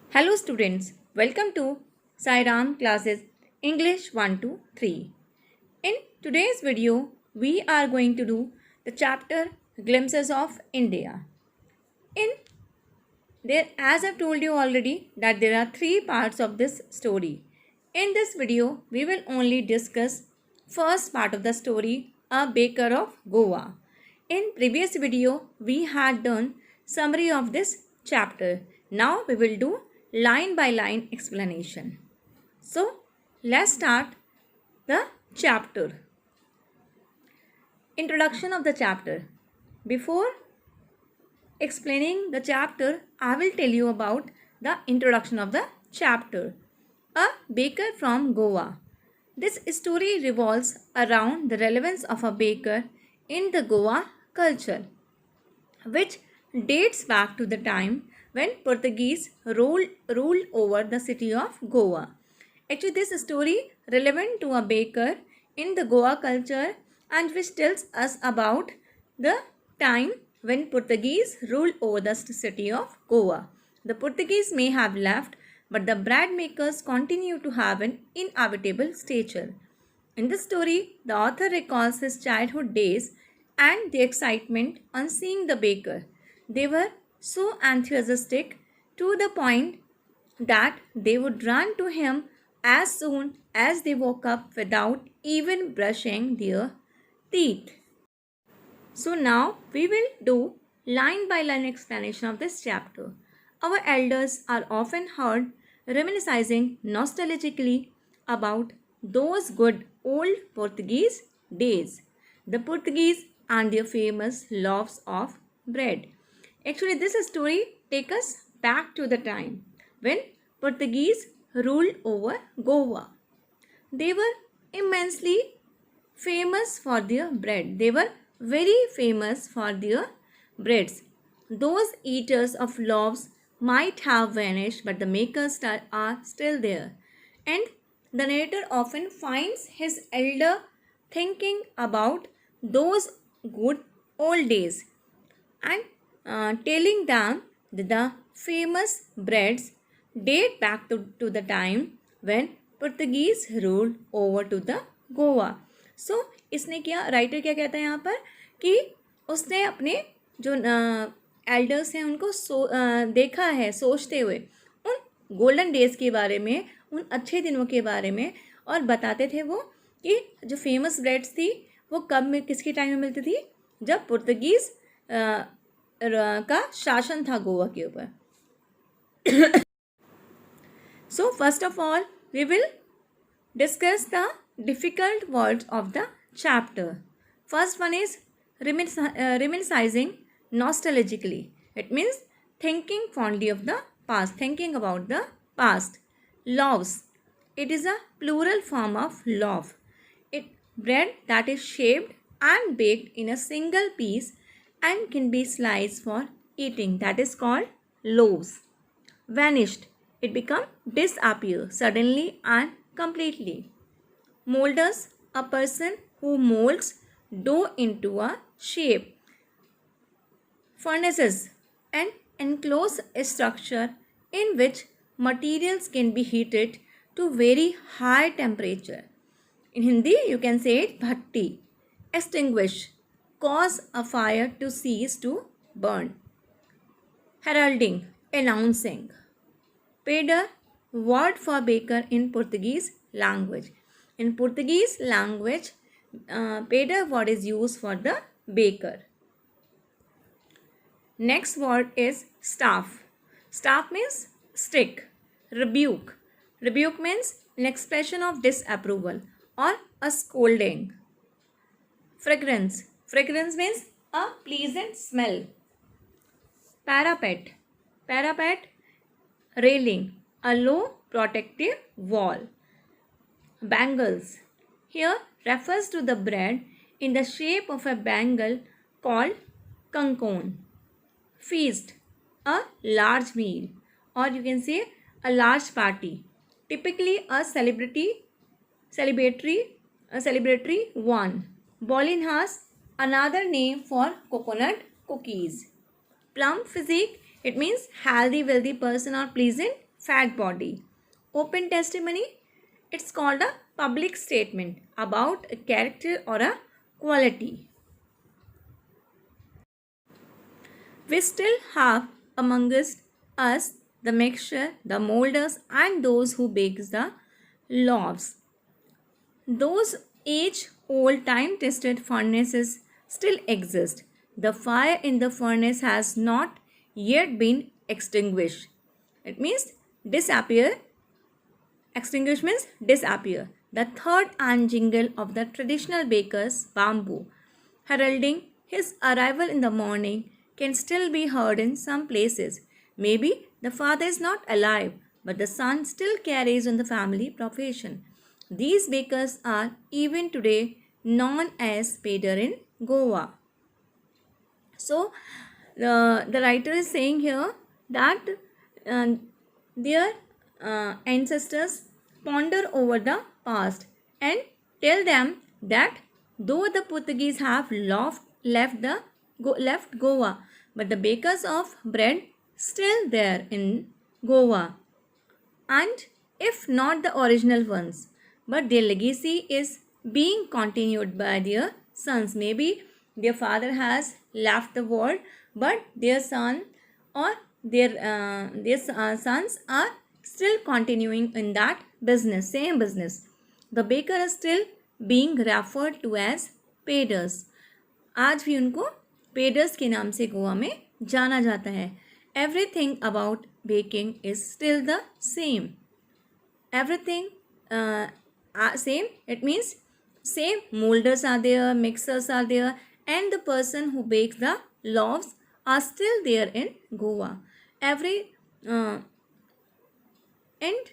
Hello students, welcome to Sairam classes English 1 to 3. In today's video, we are going to do the chapter Glimpses of India. In there, as I've told you already that there are three parts of this story. In this video, we will only discuss first part of the story, A Baker of Goa. In previous video, we had done summary of this chapter. Now we will do line by line explanation. So, let's start the chapter. Introduction of the chapter. Before explaining the chapter, I will tell you about the introduction of the chapter. A baker from Goa. This story revolves around the relevance of a baker in the Goa culture, which dates back to the time when Portuguese ruled over the city of Goa. Actually, this story relevant to a baker in the Goa culture and which tells us about the time when Portuguese ruled over the city of Goa. The Portuguese may have left, but the bread makers continue to have an inevitable stature. In the story, the author recalls his childhood days and the excitement on seeing the baker. They were so enthusiastic to the point that they would run to him as soon as they woke up without even brushing their teeth. So now we will do line by line explanation of this chapter. Our elders are often heard reminiscing nostalgically about those good old Portuguese days. The Portuguese and their famous loaves of bread. Actually, this story takes us back to the time when Portuguese ruled over Goa. They were immensely famous for their bread. They were very famous for their breads. Those eaters of loaves might have vanished, but the makers are still there. And the narrator often finds his elder thinking about those good old days and telling them that the famous breads date back to the time when Portuguese ruled over to the Goa. So इसने क्या writer क्या कहता है यहाँ पर कि उसने अपने जो एल्डर्स हैं उनको देखा है सोचते हुए उन गोल्डन डेज के बारे में, उन अच्छे दिनों के बारे में, और बताते थे वो कि जो फेमस ब्रेड्स थी वो कब में किसके टाइम में मिलती थी, जब पुर्तगीज़ का शासन था गोवा के ऊपर. So first of all, we will discuss the difficult words of the chapter. First one is reminiscing nostalgically. It means thinking fondly of the past, thinking about the past. Loaves. It is a plural form of loaf. It bread that is shaped and baked in a single piece and can be sliced for eating. That is called loaves. Vanished. It become disappear suddenly and completely. Molders, a person who molds dough into a shape. Furnaces, an enclosed structure in which materials can be heated to very high temperature. In Hindi, you can say it bhatti. Extinguish, cause a fire to cease to burn. Heralding, announcing. Peder, word for baker in Portuguese language. In Portuguese language, peder word is used for the baker. Next word is staff. Staff means stick. Rebuke. Rebuke means an expression of disapproval or a scolding. Fragrance. Fragrance means a pleasant smell. Parapet. Parapet, railing, a low protective wall. Bangles. Here refers to the bread in the shape of a bangle called kankon. Feast, a large meal, or you can say a large party. Typically a celebratory one. Bolinhas, another name for coconut cookies. Plum physique, it means healthy, wealthy person or pleasant fat body. Open testimony, it's called a public statement about a character or a quality. We still have amongst us the mixture, the molders, and those who bake the loaves. Those age-old time-tested furnaces still exist. The fire in the furnace has not yet been extinguished. It means disappear. Extinguish means disappear. The third and jingle of the traditional baker's bamboo, heralding his arrival in the morning, can still be heard in some places. Maybe the father is not alive, but the son still carries on the family profession. These bakers are even today known as Peder in Goa. So, the writer is saying here that uh, their ancestors ponder over the past and tell them that though the Portuguese have left Goa, but the bakers of bread still there in Goa, and if not the original ones, but their legacy is being continued by their sons. Maybe their father has left the world, but their son or their sons are still continuing in that business, same business. The baker is still being referred to as peders. आज भी उनको पेडर्स के नाम से गोवा में जाना जाता है. Everything about baking is still the same. Everything same. It means same molders are there, mixers are there, and the person who bakes the loaves are still there in Goa. Every and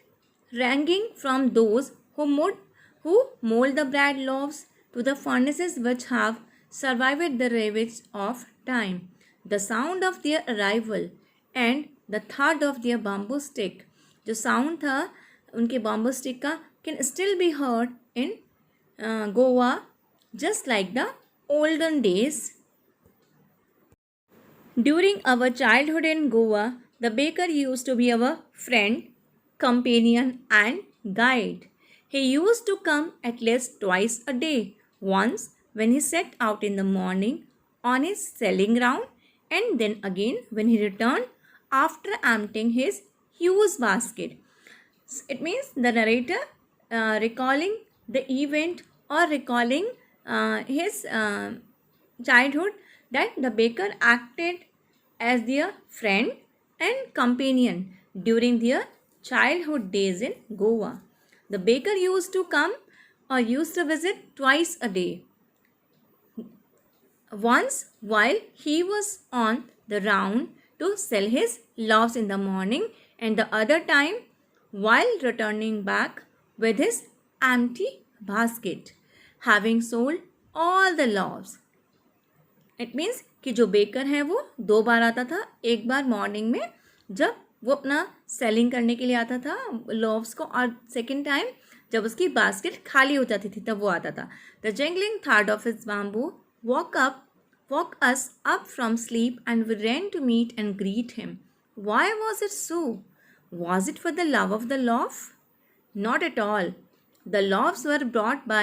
ranging from those who mold the bread loaves to the furnaces which have survived the ravage of time. The sound of their arrival and the thud of their bamboo stick, जो sound था उनके bamboo stick का, can still be heard in Goa, just like the olden days. During our childhood in Goa, the baker used to be our friend, companion, and guide. He used to come at least twice a day. Once when he set out in the morning on his selling round, and then again when he returned after emptying his huge basket. It means the narrator recalling the event or recalling his childhood, that the baker acted as their friend and companion during their childhood days in Goa. The baker used to come or used to visit twice a day. Once while he was on the round to sell his loaves in the morning, and the other time while returning back with his empty basket, having sold all the loaves. It means कि जो baker है वो 2 बार आता था. एक बार morning में जब वो अपना सेलिंग करने के लिए आता था लोव्स को, और सेकेंड टाइम जब उसकी बास्केट खाली हो जाती थी तब वो आता था. The jungling third of his bamboo woke us up from sleep, and we ran to meet and greet him. Why was it so? Was it for the love of the loaf? Not at all. The loaves were brought by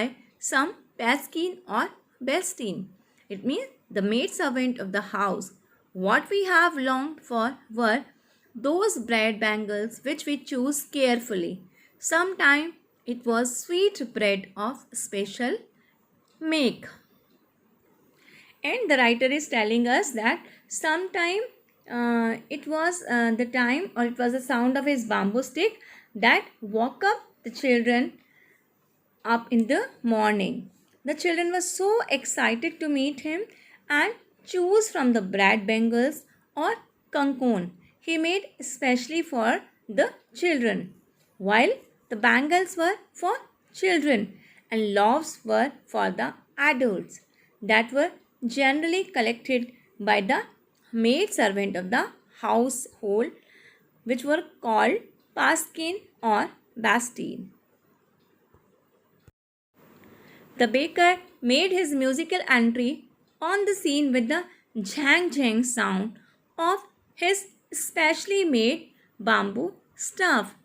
some Paskin or Bestine. It means the maidservant of the house. What we have longed for were those bread bangles which we chose carefully. Sometime it was sweet bread of special make. And the writer is telling us that sometime it was the time, or it was the sound of his bamboo stick that woke up the children up in the morning. The children were so excited to meet him and choose from the bread bangles or kankon he made especially for the children, while the bangles were for children and loaves were for the adults, that were generally collected by the maid servant of the household, which were called Paskin or Bastine. The baker made his musical entry on the scene with the jang jang sound of his specially made bamboo staff.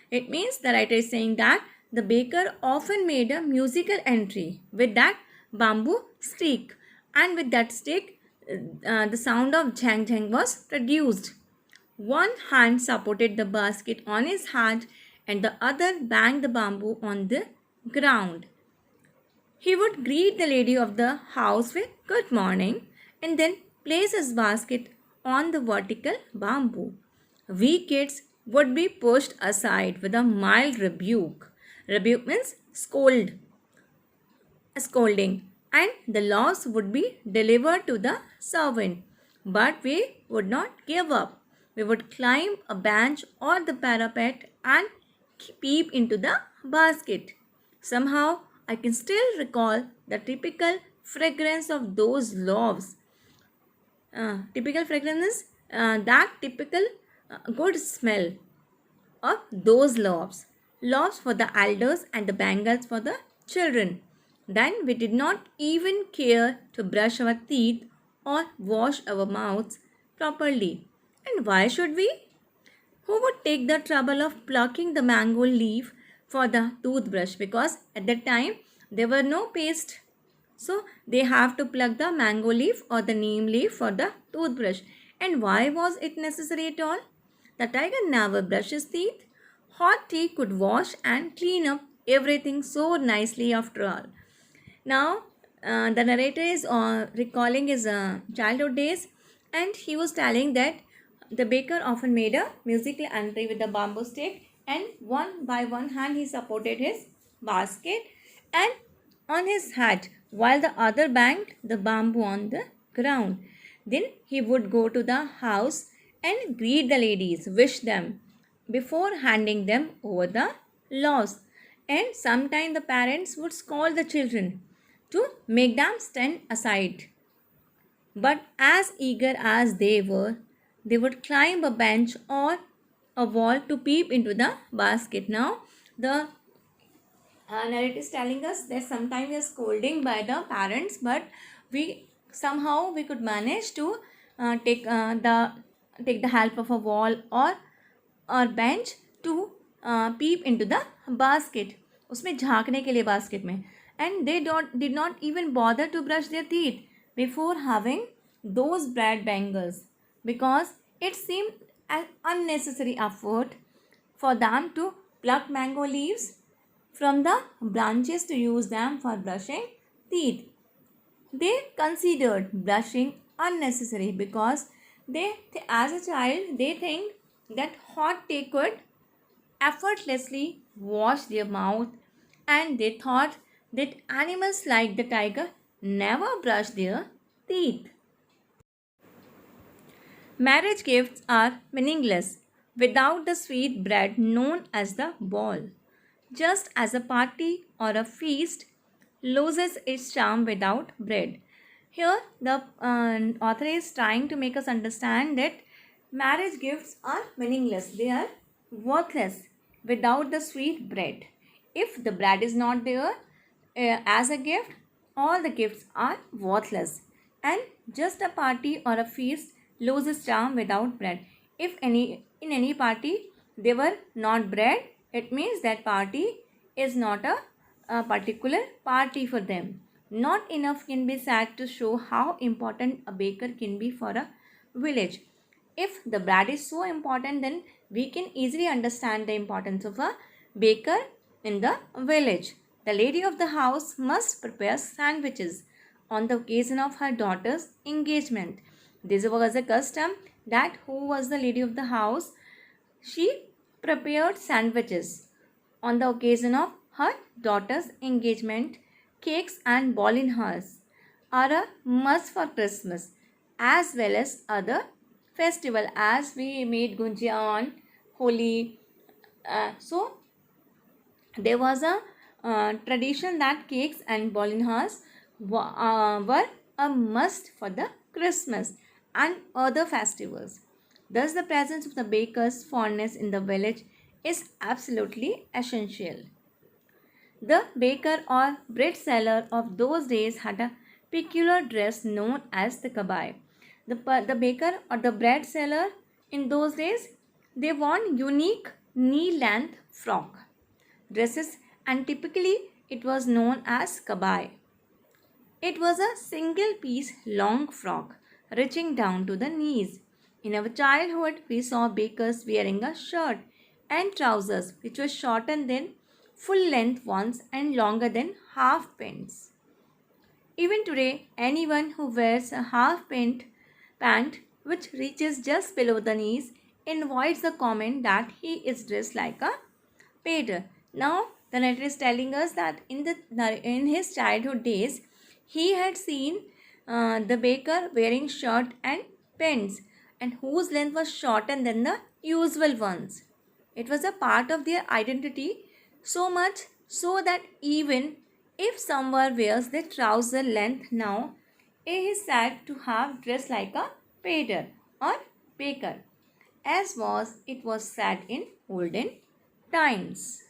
It means the writer is saying that the baker often made a musical entry with that bamboo stick, and with that stick, the sound of jang jang was produced. One hand supported the basket on his head, and the other banged the bamboo on the ground. He would greet the lady of the house with good morning and then place his basket on the vertical bamboo. We kids would be pushed aside with a mild rebuke. Rebuke means scolding, and the loaves would be delivered to the servant. But we would not give up. We would climb a bench or the parapet and peep into the basket. Somehow, I can still recall the typical fragrance of those loaves. Typical fragrance is that typical good smell of those loaves. Loaves for the elders and the bangles for the children. Then we did not even care to brush our teeth or wash our mouths properly. And why should we? Who would take the trouble of plucking the mango leaf for the toothbrush? Because at that time there were no paste. So they have to pluck the mango leaf or the neem leaf for the toothbrush. And why was it necessary at all? The tiger never brushed his teeth. Hot tea could wash and clean up everything so nicely after all. Now, the narrator is recalling his childhood days, and he was telling that the baker often made a musical entry with a bamboo stick, and one by one hand he supported his basket and on his hat, while the other banged the bamboo on the ground. Then he would go to the house and greet the ladies, wish them before handing them over the laws. And sometimes the parents would scold the children to make them stand aside. But as eager as they were, they would climb a bench or a wall to peep into the basket. Now, the narrative is telling us that sometimes we are scolding by the parents, but we could manage to take the help of a wall or bench to peep into the basket. उसमें झांकने के लिए basket में. And they did not even bother to brush their teeth before having those bread bangles, because it seemed an unnecessary effort for them to pluck mango leaves from the branches to use them for brushing teeth. They considered brushing unnecessary because as a child, they think that hot tea could effortlessly wash their mouth, and they thought that animals like the tiger never brush their teeth. Marriage gifts are meaningless without the sweet bread known as the ball. Just as a party or a feast loses its charm without bread. Here, the author is trying to make us understand that marriage gifts are meaningless. They are worthless without the sweet bread. If the bread is not there as a gift, all the gifts are worthless. And just a party or a feast loses charm without bread. If in any party they were not bread, it means that party is not a particular party for them. Not enough can be said to show how important a baker can be for a village. If the bread is so important, then we can easily understand the importance of a baker in the village. The lady of the house must prepare sandwiches on the occasion of her daughter's engagement. This was a custom that who was the lady of the house? She prepared sandwiches on the occasion of her daughter's engagement. Cakes and balinhas are a must for Christmas as well as other festival, as we made gunjia on Holi. So there was a tradition that cakes and balinhas were a must for the Christmas and other festivals. Thus, the presence of the baker's fondness in the village is absolutely essential. The baker or bread seller of those days had a peculiar dress known as the kabai. The baker or the bread seller in those days, they wore unique knee-length frock dresses, and typically it was known as kabai. It was a single piece long frock reaching down to the knees. In our childhood, we saw bakers wearing a shirt and trousers which were shorter than full length ones and longer than half pants. Even today, anyone who wears a pant which reaches just below the knees avoids the comment that he is dressed like a painter. Now, the narrator is telling us that in his childhood days, he had seen the baker wearing shirt and pants, and whose length was shorter than the usual ones. It was a part of their identity, so much so that even if someone wears the trouser length now, it is said to have dressed like a painter or baker, as it was said in olden times.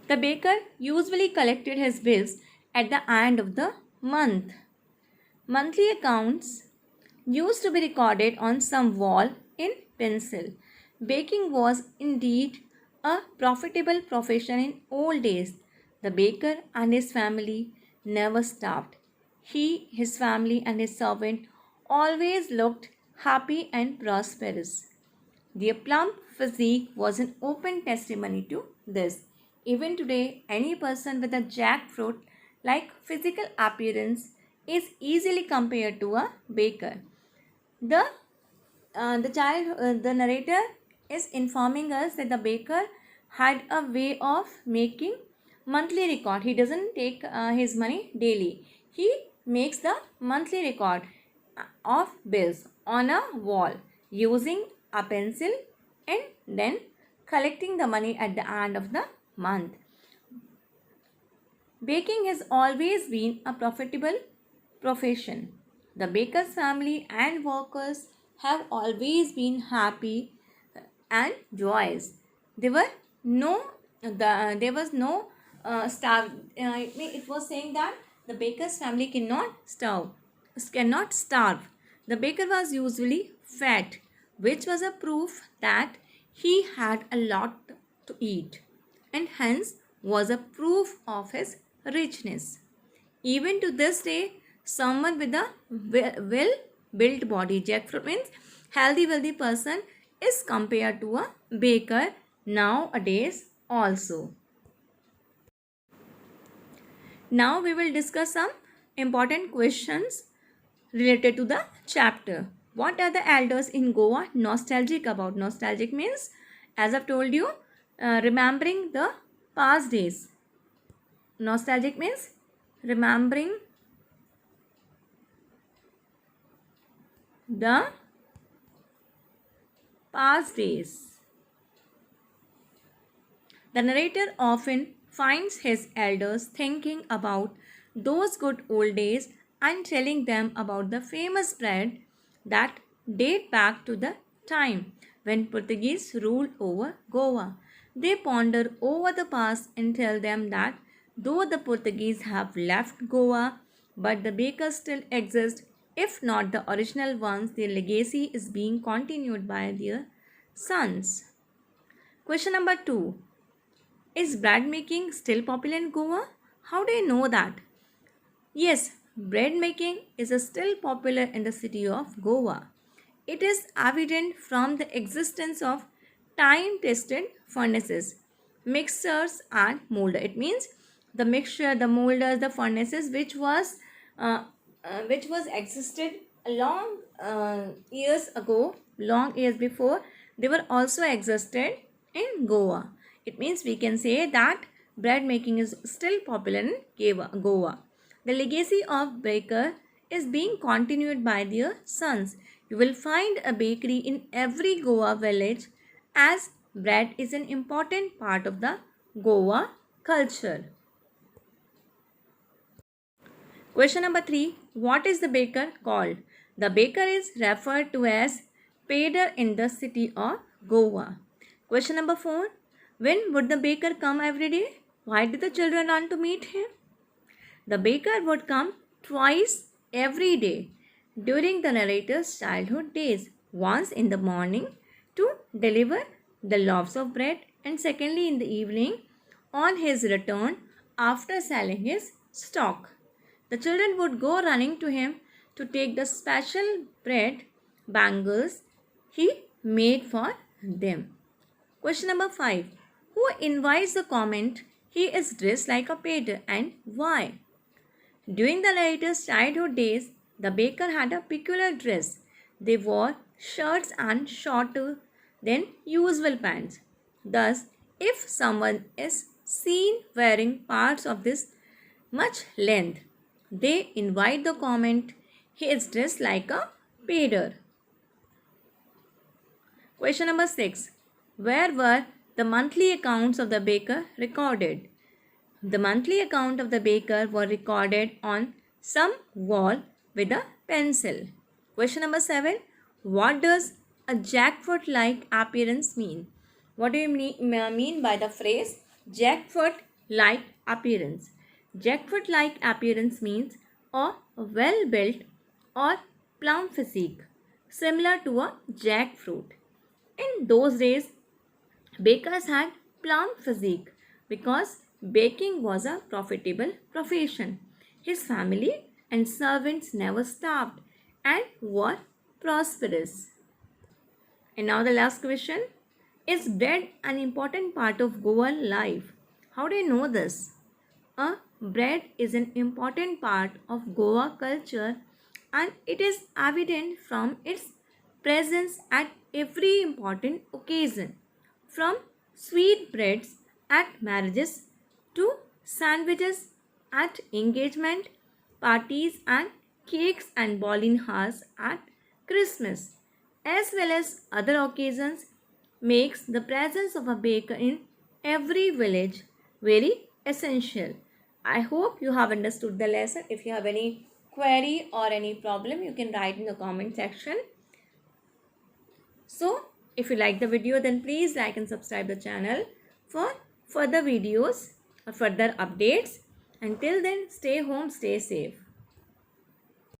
The baker usually collected his bills at the end of the month. Monthly accounts used to be recorded on some wall in pencil. Baking was indeed a profitable profession in old days. The baker and his family never starved. He, his family, and his servant always looked happy and prosperous. Their plump physique was an open testimony to this. Even today, any person with a jackfruit like physical appearance is easily compared to a baker. The the narrator is informing us that the baker had a way of making monthly record. He doesn't take his money daily. He makes the monthly record of bills on a wall using a pencil and then collecting the money at the end of the month. Baking has always been a profitable profession. The baker's family and workers have always been happy and joyous. There were no there was no starve. It was saying that the baker's family cannot starve. The baker was usually fat, which was a proof that he had a lot to eat, and hence was a proof of his richness. Even to this day, someone with a well-built body, jackfruit means healthy, wealthy person, is compared to a baker nowadays also. Now we will discuss some important questions related to the chapter. What are the elders in Goa nostalgic about? Nostalgic means, as I've told you, remembering the past days. Nostalgic means remembering the past days. The narrator often finds his elders thinking about those good old days and telling them about the famous bread that date back to the time when Portuguese ruled over Goa. They ponder over the past and tell them that though the Portuguese have left Goa, but the bakers still exist. If not the original ones, their legacy is being continued by their sons. Question number 2. Is bread making still popular in Goa? How do you know that? Yes, bread making is still popular in the city of Goa. It is evident from the existence of time-tested furnaces, mixers and molder. It means the mixture, the molders, the furnaces which was existed long years ago, long years before, they were also existed in Goa. It means we can say that bread making is still popular in Goa. The legacy of baker is being continued by their sons. You will find a bakery in every Goa village as bread is an important part of the Goa culture. Question number 3. What is the baker called? The baker is referred to as pader in the city of Goa. Question number 4. When would the baker come every day? Why did the children run to meet him? The baker would come twice every day during the narrator's childhood days. Once in the morning to deliver the loaves of bread, and secondly in the evening on his return after selling his stock. The children would go running to him to take the special bread bangles he made for them. Question number 5. Who invites the comment, he is dressed like a painter, and why? During the latest childhood days, the baker had a peculiar dress. They wore shirts and shorter than usual pants. Thus, if someone is seen wearing parts of this much length, they invite the comment, he is dressed like a painter. Question number 6. Where were the monthly accounts of the baker recorded? The monthly account of the baker were recorded on some wall with a pencil. Question number 7. What does a jackfruit-like appearance mean? What do you mean by the phrase jackfruit-like appearance? Jackfruit-like appearance means a well-built or plump physique, similar to a jackfruit. In those days, bakers had plump physique because baking was a profitable profession. His family and servants never starved and were prosperous. And now the last question. Is bread an important part of Goan life? How do you know this? Bread is an important part of Goa culture and it is evident from its presence at every important occasion. From sweetbreads at marriages to sandwiches at engagement parties and cakes and bolinas at Christmas, as well as other occasions, makes the presence of a baker in every village very essential. I hope you have understood the lesson. If you have any query or any problem, you can write in the comment section. So, if you like the video, then please like and subscribe the channel for further videos or further updates. Until then, stay home, stay safe.